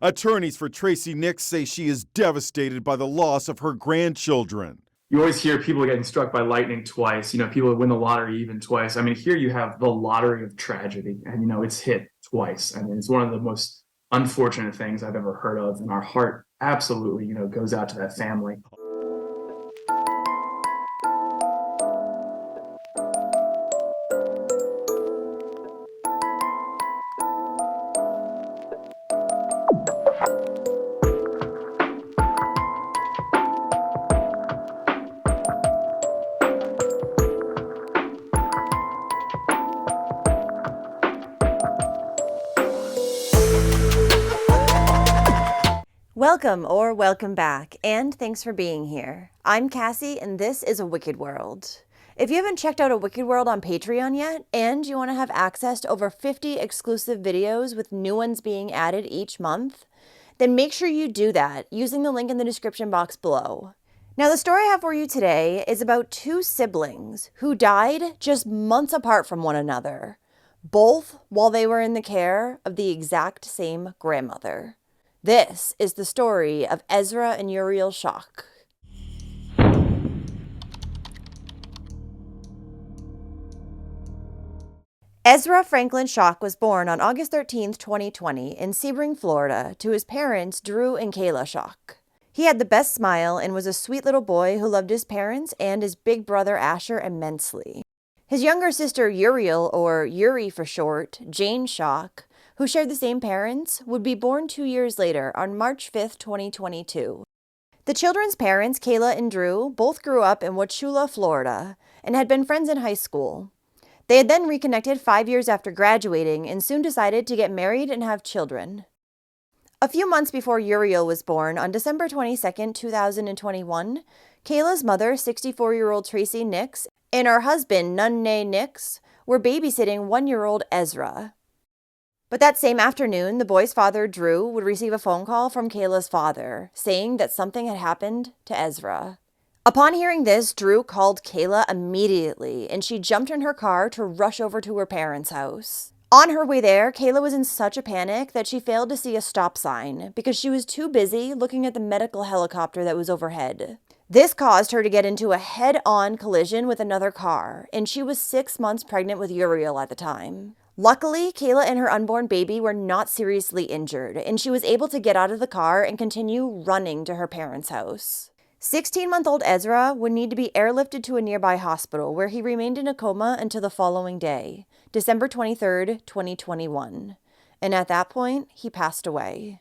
Attorneys for Tracey Nix say she is devastated by the loss of her grandchildren. You always hear people getting struck by lightning twice, people win the lottery even twice. I mean, here you have the lottery of tragedy, and it's hit twice. I mean, it's one of the most unfortunate things I've ever heard of, and our heart absolutely, goes out to that family. Welcome back, and thanks for being here. I'm Cassie, and this is A Wicked World. If you haven't checked out A Wicked World on Patreon yet, and you want to have access to over 50 exclusive videos with new ones being added each month, then make sure you do that using the link in the description box below. Now, the story I have for you today is about two siblings who died just months apart from one another, both while they were in the care of the exact same grandmother. This is the story of Ezra and Uriel Schock. Ezra Franklin Schock was born on August 13, 2020, in Sebring, Florida, to his parents, Drew and Kayla Schock. He had the best smile and was a sweet little boy who loved his parents and his big brother Asher immensely. His younger sister Uriel, or Yuri for short, Jane Schock, who shared the same parents, would be born 2 years later on March 5, 2022. The children's parents, Kayla and Drew, both grew up in Wauchula, Florida, and had been friends in high school. They had then reconnected 5 years after graduating and soon decided to get married and have children. A few months before Uriel was born, on December 22, 2021, Kayla's mother, 64-year-old Tracey Nix, and her husband, Nunne Nix, were babysitting 1-year-old Ezra. But that same afternoon, the boy's father, Drew, would receive a phone call from Kayla's father, saying that something had happened to Ezra. Upon hearing this, Drew called Kayla immediately, and she jumped in her car to rush over to her parents' house. On her way there, Kayla was in such a panic that she failed to see a stop sign because she was too busy looking at the medical helicopter that was overhead. This caused her to get into a head-on collision with another car, and she was 6 months pregnant with Uriel at the time. Luckily, Kayla and her unborn baby were not seriously injured, and she was able to get out of the car and continue running to her parents' house. 16-month-old Ezra would need to be airlifted to a nearby hospital, where he remained in a coma until the following day, December 23, 2021. And at that point, he passed away.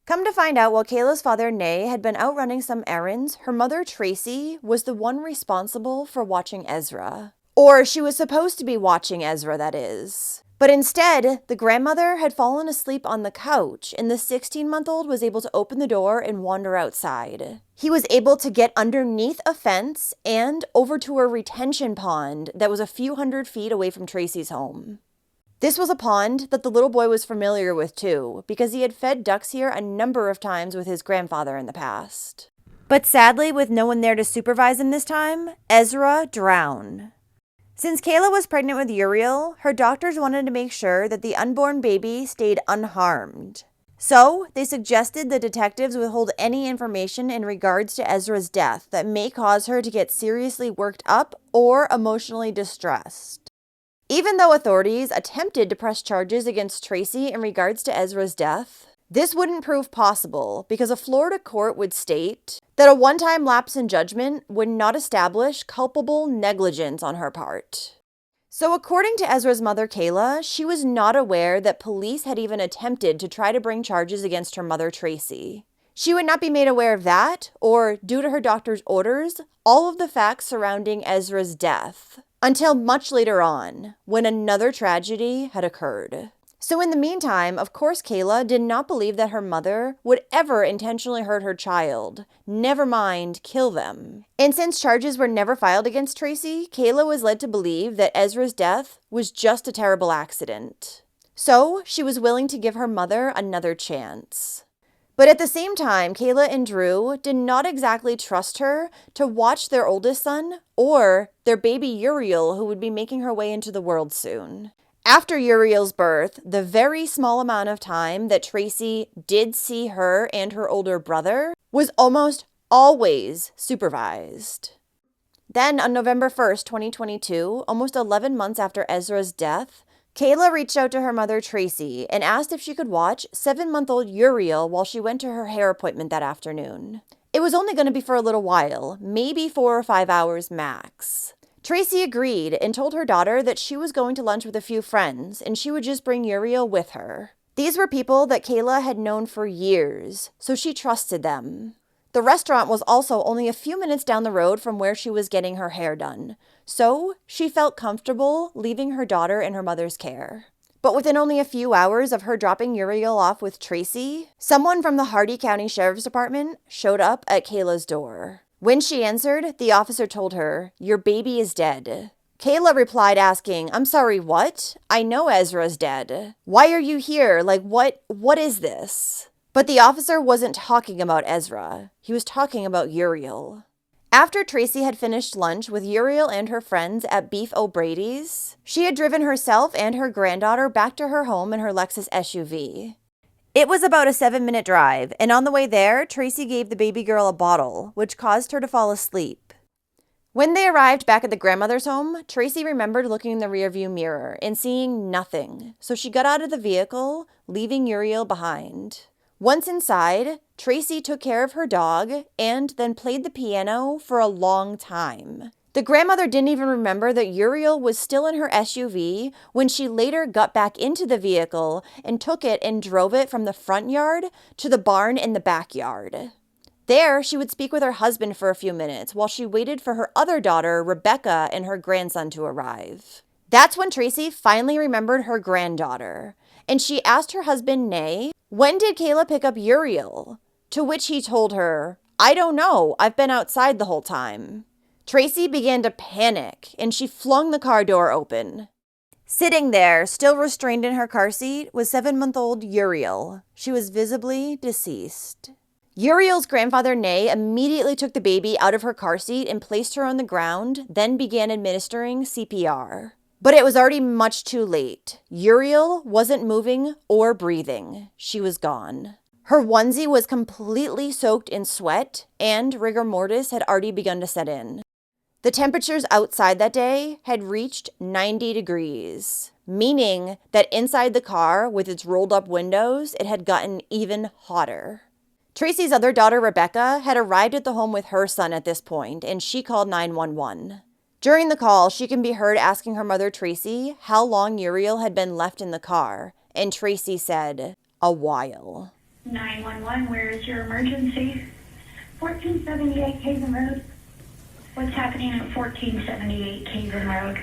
Come to find out, while Kayla's father, Nay, had been out running some errands, her mother, Tracy, was the one responsible for watching Ezra. Or she was supposed to be watching Ezra, that is. But instead, the grandmother had fallen asleep on the couch, and the 16-month-old was able to open the door and wander outside. He was able to get underneath a fence and over to a retention pond that was a few hundred feet away from Tracy's home. This was a pond that the little boy was familiar with too, because he had fed ducks here a number of times with his grandfather in the past. But sadly, with no one there to supervise him this time, Ezra drowned. Since Kayla was pregnant with Uriel, her doctors wanted to make sure that the unborn baby stayed unharmed. So, they suggested the detectives withhold any information in regards to Ezra's death that may cause her to get seriously worked up or emotionally distressed. Even though authorities attempted to press charges against Tracy in regards to Ezra's death, this wouldn't prove possible because a Florida court would state that a one-time lapse in judgment would not establish culpable negligence on her part. So according to Ezra's mother, Kayla, she was not aware that police had even attempted to try to bring charges against her mother, Tracy. She would not be made aware of that, or due to her doctor's orders, all of the facts surrounding Ezra's death, until much later on, when another tragedy had occurred. So in the meantime, of course, Kayla did not believe that her mother would ever intentionally hurt her child, never mind kill them. And since charges were never filed against Tracy, Kayla was led to believe that Ezra's death was just a terrible accident. So she was willing to give her mother another chance. But at the same time, Kayla and Drew did not exactly trust her to watch their oldest son or their baby Uriel, who would be making her way into the world soon. After Uriel's birth, the very small amount of time that Tracy did see her and her older brother was almost always supervised. Then on November 1st, 2022, almost 11 months after Ezra's death, Kayla reached out to her mother, Tracy, and asked if she could watch 7-month-old Uriel while she went to her hair appointment that afternoon. It was only going to be for a little while, maybe 4 or 5 hours max. Tracy agreed and told her daughter that she was going to lunch with a few friends and she would just bring Uriel with her. These were people that Kayla had known for years, so she trusted them. The restaurant was also only a few minutes down the road from where she was getting her hair done, so she felt comfortable leaving her daughter in her mother's care. But within only a few hours of her dropping Uriel off with Tracy, someone from the Hardy County Sheriff's Department showed up at Kayla's door. When she answered, the officer told her, "Your baby is dead." Kayla replied asking, "I'm sorry, what? I know Ezra's dead. Why are you here? Like, what is this?" But the officer wasn't talking about Ezra. He was talking about Uriel. After Tracy had finished lunch with Uriel and her friends at Beef O'Brady's, she had driven herself and her granddaughter back to her home in her Lexus SUV. It was about a 7-minute drive, and on the way there, Tracy gave the baby girl a bottle, which caused her to fall asleep. When they arrived back at the grandmother's home, Tracy remembered looking in the rearview mirror and seeing nothing, so she got out of the vehicle, leaving Uriel behind. Once inside, Tracy took care of her dog and then played the piano for a long time. The grandmother didn't even remember that Uriel was still in her SUV when she later got back into the vehicle and took it and drove it from the front yard to the barn in the backyard. There, she would speak with her husband for a few minutes while she waited for her other daughter, Rebecca, and her grandson to arrive. That's when Tracy finally remembered her granddaughter, and she asked her husband, Nay, "When did Kayla pick up Uriel?" To which he told her, "I don't know. I've been outside the whole time." Tracy began to panic, and she flung the car door open. Sitting there, still restrained in her car seat, was 7-month-old Uriel. She was visibly deceased. Uriel's grandfather, Nay, immediately took the baby out of her car seat and placed her on the ground, then began administering CPR. But it was already much too late. Uriel wasn't moving or breathing. She was gone. Her onesie was completely soaked in sweat, and rigor mortis had already begun to set in. The temperatures outside that day had reached 90 degrees, meaning that inside the car, with its rolled-up windows, it had gotten even hotter. Tracy's other daughter, Rebecca, had arrived at the home with her son at this point, and she called 911. During the call, she can be heard asking her mother, Tracy, how long Uriel had been left in the car, and Tracy said, "A while." 911, where is your emergency? 1478 Haven Road. What's happening at 1478 Haven Road?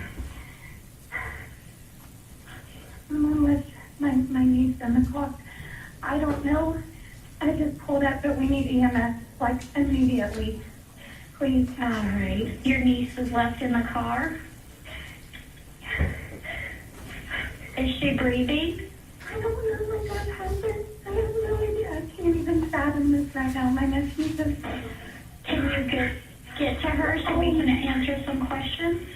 Someone with my niece in the car. I don't know. I just pulled up, but we need EMS, like, immediately. Please. All right. Your niece was left in the car? Is she breathing? I don't know what happened. I have no idea. I can't even fathom this right now. My nephew just... Can you get to her so we can answer some questions?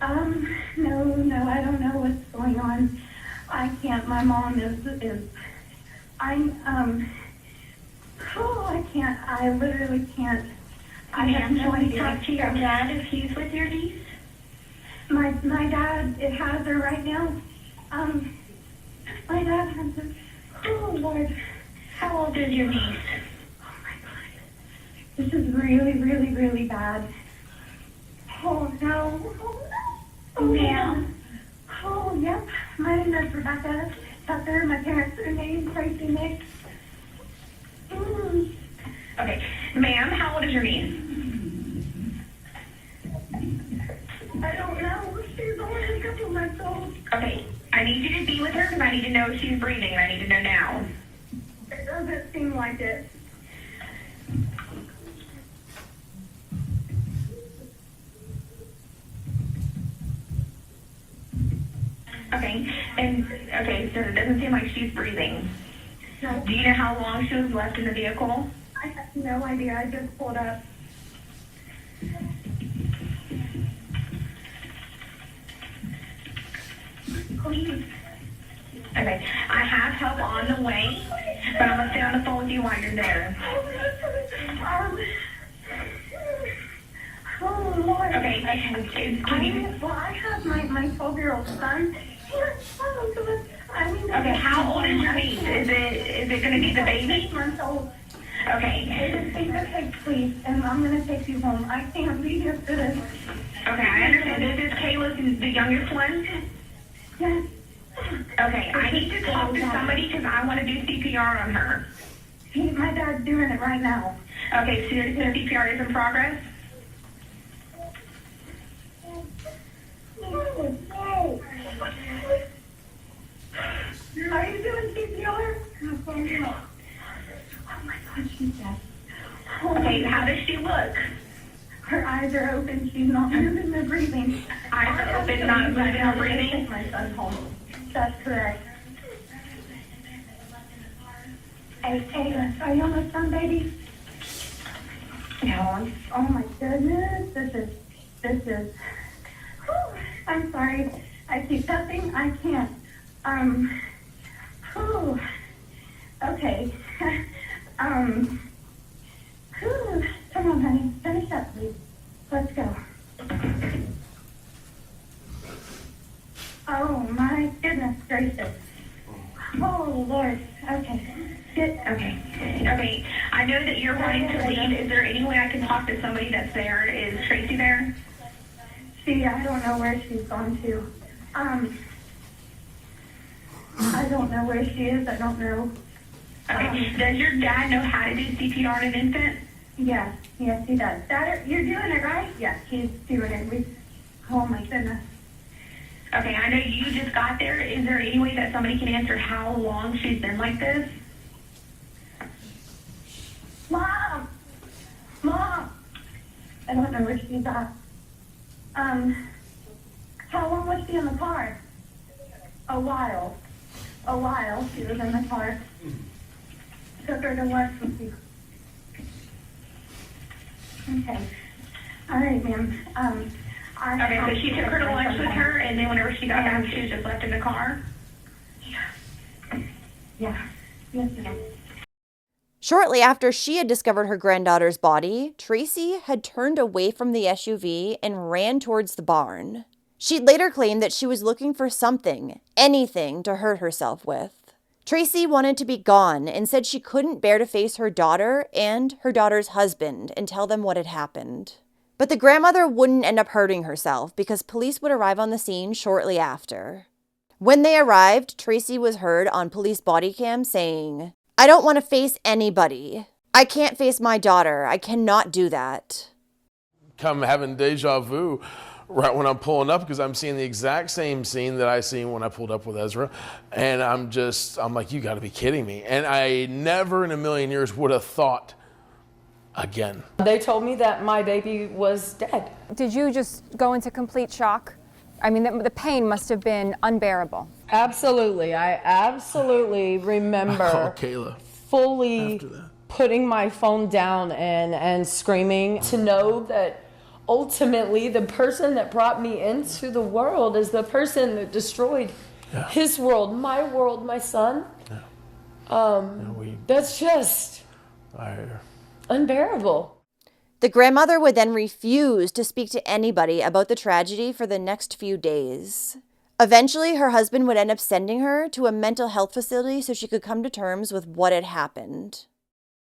No, I don't know what's going on. I can't. My mom I can't. I literally can't. I have no idea. Talk to your dad if he's with your niece? My dad, it has her right now. My dad has her. Oh, Lord. How old is your niece? Oh, my God. This is really, really, really bad. Oh, no. Oh, Ma'am? Oh, yep. My name is Rebecca Tucker. My parents are named Tracey Nix. Okay. Ma'am, how old is your niece? I don't know. She's only a couple months old. Okay. I need you to be with her because I need to know if she's breathing, and I need to know now. It doesn't seem like it. Okay, so it doesn't seem like she's breathing. No. Do you know how long she was left in the vehicle? I have no idea. I just pulled up. Please. Okay, I have help on the way, but I'm gonna stay on the phone with you while you're there. Oh, Lord. Okay, can you... Well, I have my 12-year-old son. Okay, how old is your niece? Is it gonna be the baby? 6 months old. Okay. Take the cake, please, and I'm gonna take you home. I can't be here for this. Okay, I understand. This is Kayla's the youngest one? Yes. Okay, I need to talk to somebody because I want to do CPR on her. My dad's doing it right now. Okay, so the CPR is in progress? Are you doing CPR? Oh my God, she's dead. Okay, how does she look? Her eyes are open. She's not moving or breathing. Eyes are open, not moving or breathing? Take my son home. That's correct. Hey, Taylor, are you almost done, baby? No. Oh my goodness. This is. Whew, I'm sorry. I keep cussing. I can't. Whew. Okay. Whew. Come on, honey. Finish up, please. Let's go. Oh my goodness gracious. Oh Lord. Okay. Okay. Okay. I know that you're wanting to leave. Is there any way I can talk to somebody that's there? Is Tracy there? I don't know where she's gone to. I don't know where she is. I don't know. Okay. Does your dad know how to do CPR on an infant? Yes, he does. Dad, you're doing it, right? Yes, he's doing it. Oh my goodness. Okay, I know you just got there. Is there any way that somebody can answer how long she's been like this? Mom! I don't know where she's at. How long was she in the car? A while. She was in the car. Took her to work with you. Okay. All right, ma'am. Okay, so she took her to lunch with her, and then whenever she got back, she was just left in the car? Yeah. Yes, ma'am. Shortly after she had discovered her granddaughter's body, Tracy had turned away from the SUV and ran towards the barn. She'd later claimed that she was looking for something, anything, to hurt herself with. Tracy wanted to be gone and said she couldn't bear to face her daughter and her daughter's husband and tell them what had happened. But the grandmother wouldn't end up hurting herself because police would arrive on the scene shortly after. When they arrived, Tracy was heard on police body cam saying, "I don't want to face anybody. I can't face my daughter. I cannot do that." Come having deja vu right when I'm pulling up because I'm seeing the exact same scene that I seen when I pulled up with Ezra. And I'm like, you got to be kidding me. And I never in a million years would have thought again. They told me that my baby was dead. Did you just go into complete shock? I mean, the pain must have been unbearable. Absolutely. I absolutely remember I called Kayla fully after that. putting my phone down and screaming to know that ultimately the person that brought me into the world is the person that destroyed his world, my son. That's just unbearable. The grandmother would then refuse to speak to anybody about the tragedy for the next few days. Eventually, her husband would end up sending her to a mental health facility so she could come to terms with what had happened.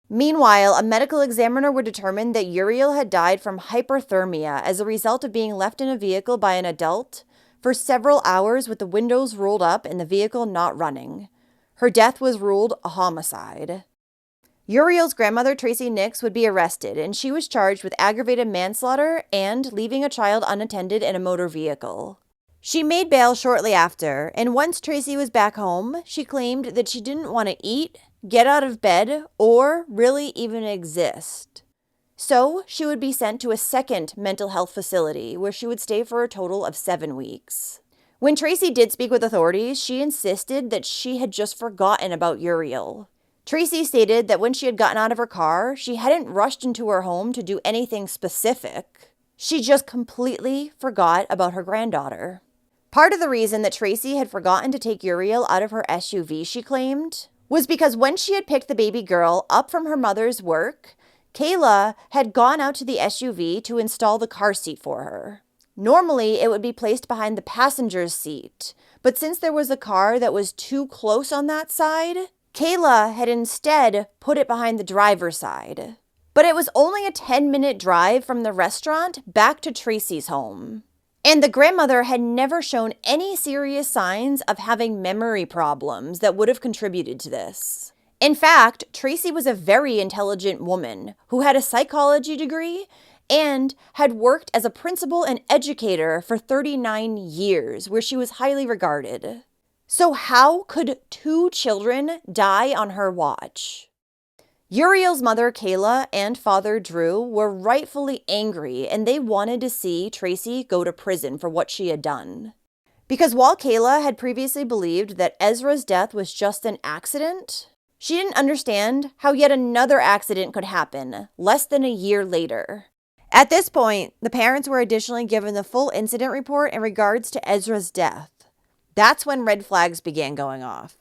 Meanwhile, a medical examiner would determine that Uriel had died from hyperthermia as a result of being left in a vehicle by an adult for several hours with the windows rolled up and the vehicle not running. Her death was ruled a homicide. Uriel's grandmother, Tracey Nix, would be arrested, and she was charged with aggravated manslaughter and leaving a child unattended in a motor vehicle. She made bail shortly after, and once Tracy was back home, she claimed that she didn't want to eat, get out of bed, or really even exist. So she would be sent to a second mental health facility where she would stay for a total of 7 weeks. When Tracy did speak with authorities, she insisted that she had just forgotten about Uriel. Tracy stated that when she had gotten out of her car, she hadn't rushed into her home to do anything specific. She just completely forgot about her granddaughter. Part of the reason that Tracy had forgotten to take Uriel out of her SUV, she claimed, was because when she had picked the baby girl up from her mother's work, Kayla had gone out to the SUV to install the car seat for her. Normally, it would be placed behind the passenger's seat, but since there was a car that was too close on that side, Kayla had instead put it behind the driver's side. But it was only a 10-minute drive from the restaurant back to Tracy's home. And the grandmother had never shown any serious signs of having memory problems that would have contributed to this. In fact, Tracy was a very intelligent woman who had a psychology degree and had worked as a principal and educator for 39 years, where she was highly regarded. So how could 2 children die on her watch? Uriel's mother, Kayla, and father, Drew, were rightfully angry, and they wanted to see Tracy go to prison for what she had done. Because while Kayla had previously believed that Ezra's death was just an accident, she didn't understand how yet another accident could happen less than a year later. At this point, the parents were additionally given the full incident report in regards to Ezra's death. That's when red flags began going off.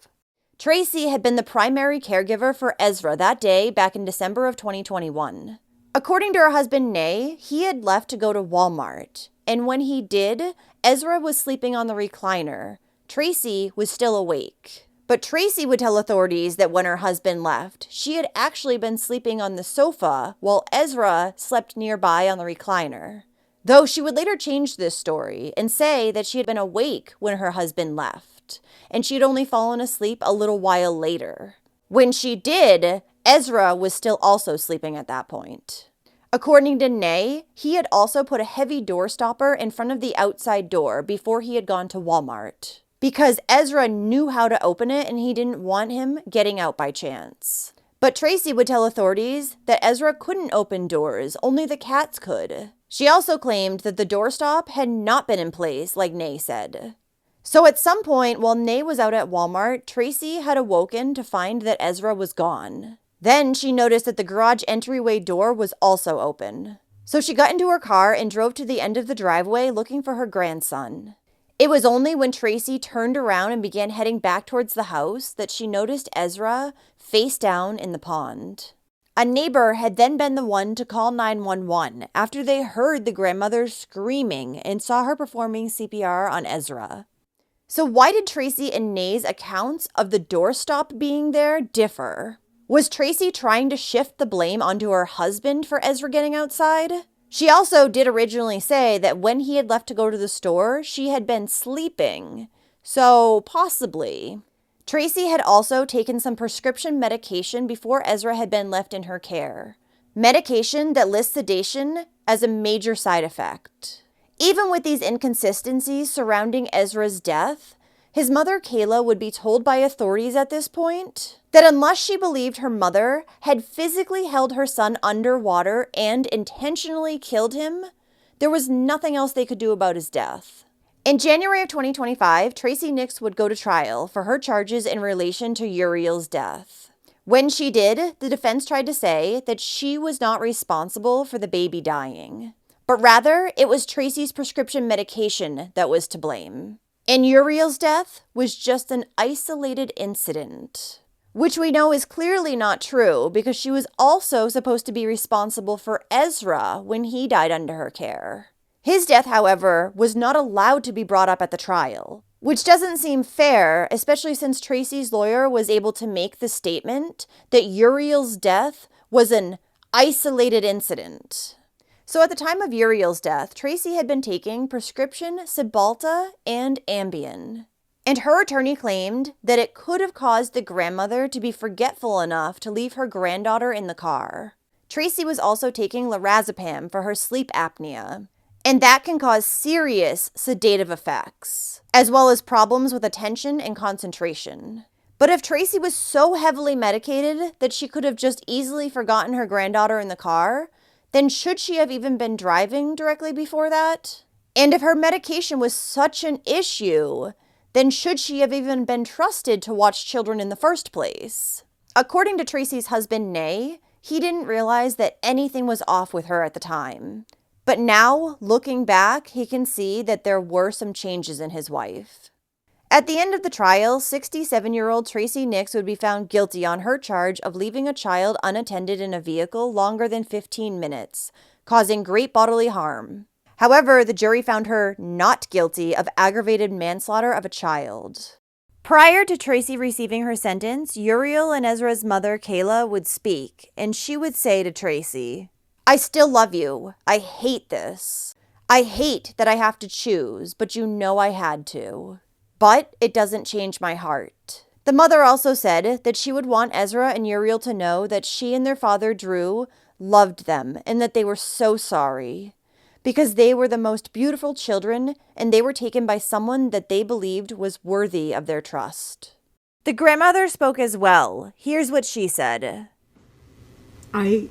Tracy had been the primary caregiver for Ezra that day back in December of 2021. According to her husband, Nay, he had left to go to Walmart, and when he did, Ezra was sleeping on the recliner. Tracy was still awake. But Tracy would tell authorities that when her husband left, she had actually been sleeping on the sofa while Ezra slept nearby on the recliner. Though she would later change this story and say that she had been awake when her husband left, and she had only fallen asleep a little while later. When she did, Ezra was still also sleeping at that point. According to Nay, he had also put a heavy door stopper in front of the outside door before he had gone to Walmart, because Ezra knew how to open it and he didn't want him getting out by chance. But Tracy would tell authorities that Ezra couldn't open doors, only the cats could. She also claimed that the doorstop had not been in place, like Nay said. So at some point, while Nay was out at Walmart, Tracy had awoken to find that Ezra was gone. Then she noticed that the garage entryway door was also open. So she got into her car and drove to the end of the driveway looking for her grandson. It was only when Tracy turned around and began heading back towards the house that she noticed Ezra face down in the pond. A neighbor had then been the one to call 911 after they heard the grandmother screaming and saw her performing CPR on Ezra. So why did Tracy and Nay's accounts of the doorstop being there differ? Was Tracy trying to shift the blame onto her husband for Ezra getting outside? She also did originally say that when he had left to go to the store, she had been sleeping. So possibly. Tracy had also taken some prescription medication before Ezra had been left in her care. Medication that lists sedation as a major side effect. Even with these inconsistencies surrounding Ezra's death, his mother Kayla would be told by authorities at this point that unless she believed her mother had physically held her son underwater and intentionally killed him, there was nothing else they could do about his death. In January of 2025, Tracey Nix would go to trial for her charges in relation to Uriel's death. When she did, the defense tried to say that she was not responsible for the baby dying, but rather it was Tracy's prescription medication that was to blame. And Uriel's death was just an isolated incident, which we know is clearly not true because she was also supposed to be responsible for Ezra when he died under her care. His death, however, was not allowed to be brought up at the trial, which doesn't seem fair, especially since Tracy's lawyer was able to make the statement that Uriel's death was an isolated incident. So at the time of Uriel's death, Tracy had been taking prescription Cymbalta and Ambien. And her attorney claimed that it could have caused the grandmother to be forgetful enough to leave her granddaughter in the car. Tracy was also taking lorazepam for her sleep apnea, and that can cause serious sedative effects, as well as problems with attention and concentration. But if Tracy was so heavily medicated that she could have just easily forgotten her granddaughter in the car, then should she have even been driving directly before that? And if her medication was such an issue, then should she have even been trusted to watch children in the first place? According to Tracy's husband, Nay, he didn't realize that anything was off with her at the time. But now, looking back, he can see that there were some changes in his wife. At the end of the trial, 67-year-old Tracey Nix would be found guilty on her charge of leaving a child unattended in a vehicle longer than 15 minutes, causing great bodily harm. However, the jury found her not guilty of aggravated manslaughter of a child. Prior to Tracy receiving her sentence, Uriel and Ezra's mother, Kayla, would speak, and she would say to Tracy, "I still love you. I hate this. I hate that I have to choose, but you know I had to. But it doesn't change my heart." The mother also said that she would want Ezra and Uriel to know that she and their father, Drew, loved them and that they were so sorry, because they were the most beautiful children and they were taken by someone that they believed was worthy of their trust. The grandmother spoke as well. Here's what she said. I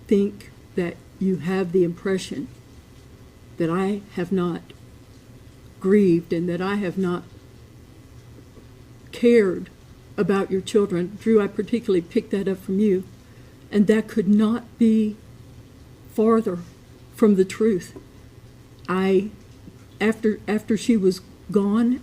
think that you have the impression that I have not grieved and that I have not cared about your children. Drew, I particularly picked that up from you, and that could not be farther from the truth. After she was gone,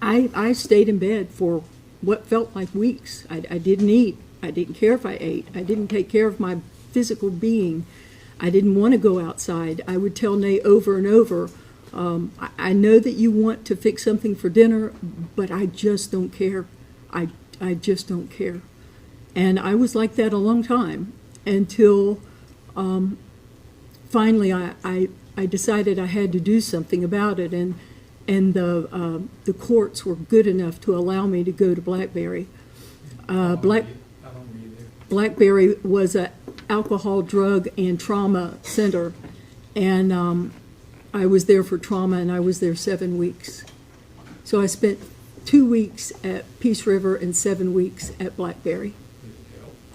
I stayed in bed for what felt like weeks. I didn't eat. I didn't care if I ate. I didn't take care of my physical being. I didn't want to go outside. I would tell Nate over and over, I know that you want to fix something for dinner, but I just don't care. I just don't care. And I was like that a long time until finally I decided I had to do something about it. And the courts were good enough to allow me to go to Blackberry. Blackberry was an alcohol, drug, and trauma center, and I was there for trauma, and I was there 7 weeks. So I spent 2 weeks at Peace River and 7 weeks at Blackberry.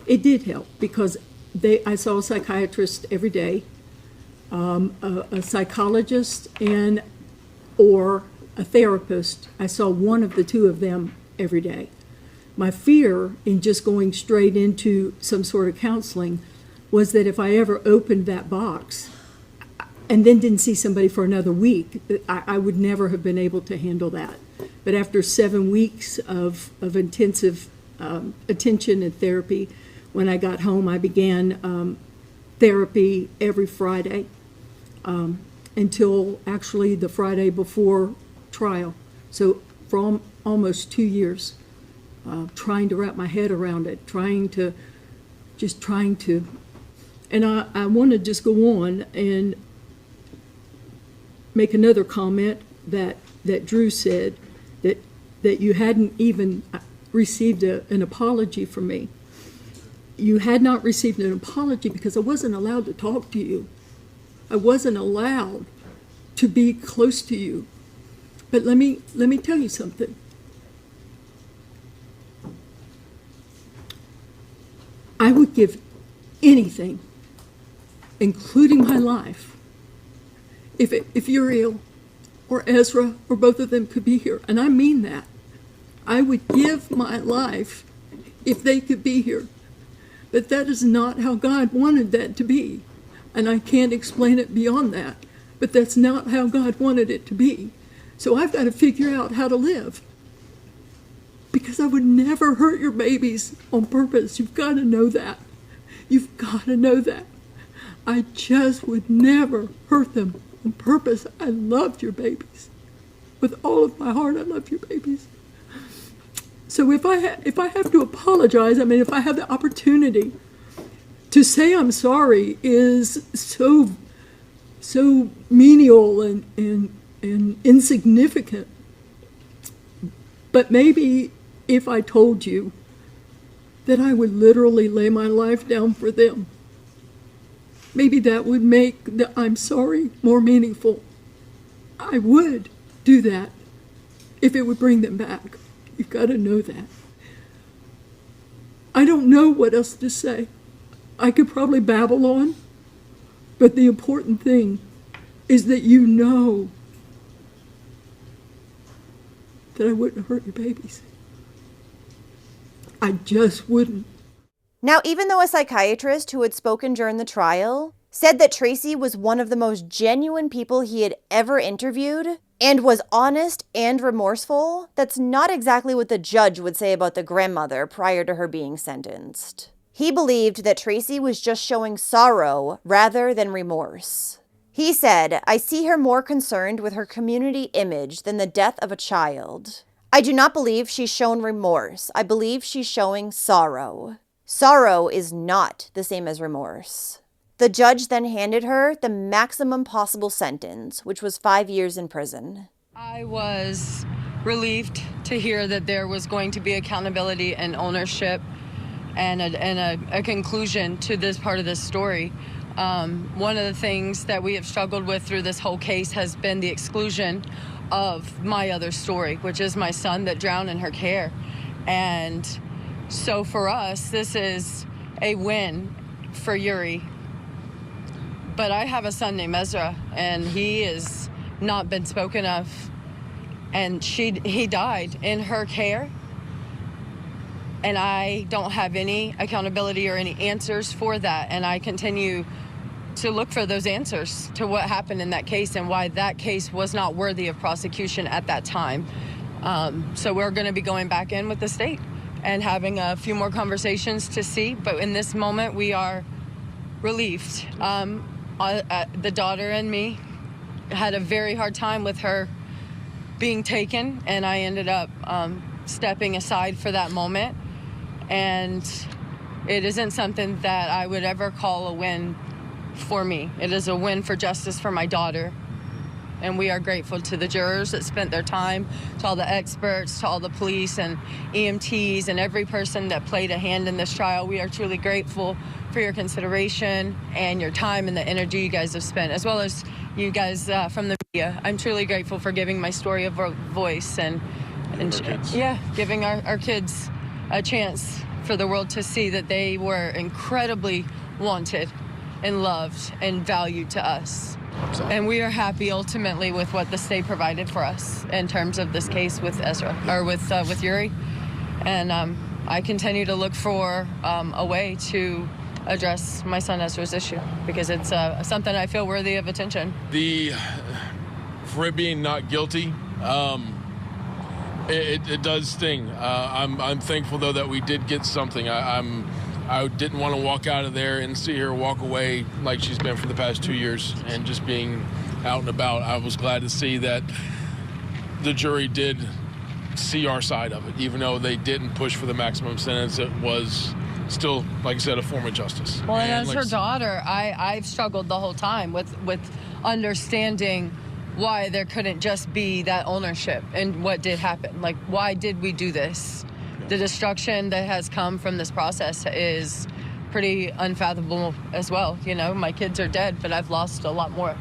It did help because I saw a psychiatrist every day, a psychologist, or a therapist. I saw one of the two of them every day. My fear in just going straight into some sort of counseling was that if I ever opened that box and then didn't see somebody for another week, I would never have been able to handle that. But after 7 weeks of intensive attention and therapy, when I got home, I began therapy every Friday until actually the Friday before trial. So for almost 2 years, trying to wrap my head around it, trying to. And I want to just go on and make another comment that Drew said, that you hadn't even received an apology from me. You had not received an apology because I wasn't allowed to talk to you. I wasn't allowed to be close to you. But let me tell you something. I would give anything, including my life, if Uriel or Ezra or both of them could be here. And I mean that. I would give my life if they could be here. But that is not how God wanted that to be. And I can't explain it beyond that. But that's not how God wanted it to be. So I've got to figure out how to live. Because I would never hurt your babies on purpose. You've got to know that. You've got to know that. I just would never hurt them on purpose. I loved your babies. With all of my heart, I love your babies. So if I have to apologize, if I have the opportunity to say I'm sorry is so menial and insignificant. But maybe if I told you that I would literally lay my life down for them, maybe that would make the I'm sorry more meaningful. I would do that if it would bring them back. You've got to know that. I don't know what else to say. I could probably babble on, but the important thing is that you know that I wouldn't hurt your babies. I just wouldn't. Now, even though a psychiatrist who had spoken during the trial said that Tracy was one of the most genuine people he had ever interviewed and was honest and remorseful, that's not exactly what the judge would say about the grandmother prior to her being sentenced. He believed that Tracy was just showing sorrow rather than remorse. He said, "I see her more concerned with her community image than the death of a child. I do not believe she's shown remorse. I believe she's showing sorrow. Sorrow is not the same as remorse." The judge then handed her the maximum possible sentence, which was 5 years in prison. I was relieved to hear that there was going to be accountability and ownership and a conclusion to this part of this story. One of the things that we have struggled with through this whole case has been the exclusion of my other story, which is my son that drowned in her care. And so for us, this is a win for Uri. But I have a son named Ezra, and he has not been spoken of. And he died in her care. And I don't have any accountability or any answers for that. And I continue to look for those answers to what happened in that case and why that case was not worthy of prosecution at that time. So we're going to be going back in with the state and having a few more conversations to see. But in this moment, we are relieved. The daughter and me had a very hard time with her being taken, and I ended up stepping aside for that moment. And it isn't something that I would ever call a win for me. It is a win for justice for my daughter. And we are grateful to the jurors that spent their time, to all the experts, to all the police and EMTs and every person that played a hand in this trial. We are truly grateful for your consideration and your time and the energy you guys have spent, as well as you guys from the media. I'm truly grateful for giving my story a voice and giving our kids a chance for the world to see that they were incredibly wanted and loved and valued to us. And we are happy ultimately with what the state provided for us in terms of this case with Ezra, or with Uri. And I continue to look for a way to address my son Ezra's issue, because it's something I feel worthy of attention. For it being not guilty, it does sting. I'm thankful though that we did get something. I didn't want to walk out of there and see her walk away like she's been for the past 2 years and just being out and about. I was glad to see that the jury did see our side of it, even though they didn't push for the maximum sentence. It was still, like I said, a form of justice. Well, and as her daughter, I've struggled the whole time with understanding why there couldn't just be that ownership and what did happen. Like, why did we do this? The destruction that has come from this process is pretty unfathomable as well. You know, my kids are dead, but I've lost a lot more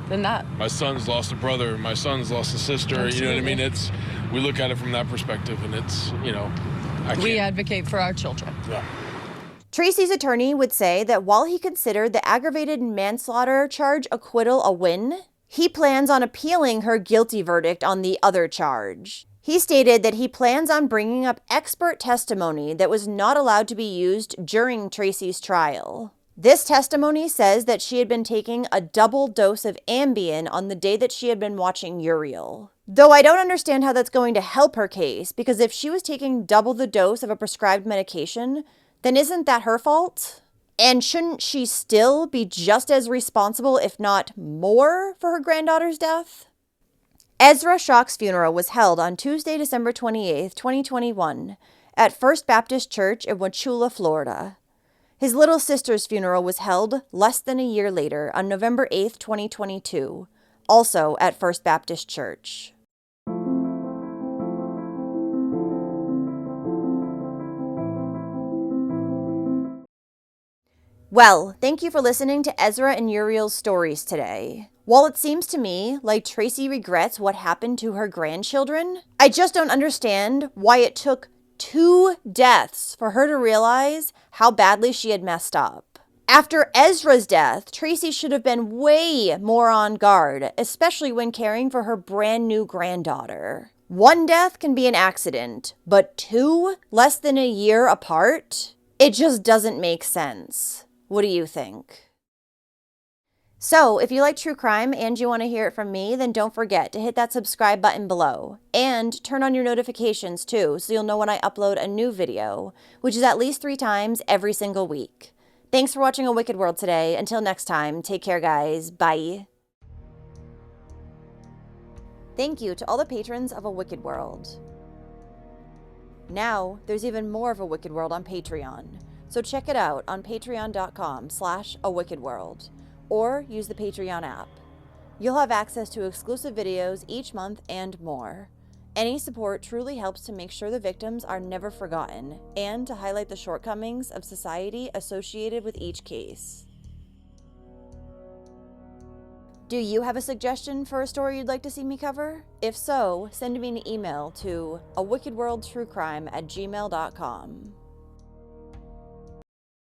than that. My son's lost a brother. My son's lost a sister. Absolutely. You know what I mean? We look at it from that perspective, and it's, we advocate for our children. Yeah. Tracy's attorney would say that while he considered the aggravated manslaughter charge acquittal a win, he plans on appealing her guilty verdict on the other charge. He stated that he plans on bringing up expert testimony that was not allowed to be used during Tracy's trial. This testimony says that she had been taking a double dose of Ambien on the day that she had been watching Uriel. Though I don't understand how that's going to help her case, because if she was taking double the dose of a prescribed medication, then isn't that her fault? And shouldn't she still be just as responsible, if not more, for her granddaughter's death? Ezra Schock's funeral was held on Tuesday, December 28, 2021, at First Baptist Church in Wauchula, Florida. His little sister's funeral was held less than a year later on November 8, 2022, also at First Baptist Church. Well, thank you for listening to Ezra and Uriel's stories today. While it seems to me like Tracy regrets what happened to her grandchildren, I just don't understand why it took 2 deaths for her to realize how badly she had messed up. After Ezra's death, Tracy should have been way more on guard, especially when caring for her brand new granddaughter. 1 death can be an accident, but 2 less than a year apart? It just doesn't make sense. What do you think? So, if you like true crime and you want to hear it from me, then don't forget to hit that subscribe button below and turn on your notifications too, so you'll know when I upload a new video, which is at least 3 times every single week. Thanks for watching A Wicked World today. Until next time, take care, guys. Bye. Thank you to all the patrons of A Wicked World. Now, there's even more of A Wicked World on Patreon, so check it out on patreon.com/awickedworld. Or use the Patreon app. You'll have access to exclusive videos each month and more. Any support truly helps to make sure the victims are never forgotten and to highlight the shortcomings of society associated with each case. Do you have a suggestion for a story you'd like to see me cover? If so, send me an email to awickedworldtruecrime@gmail.com.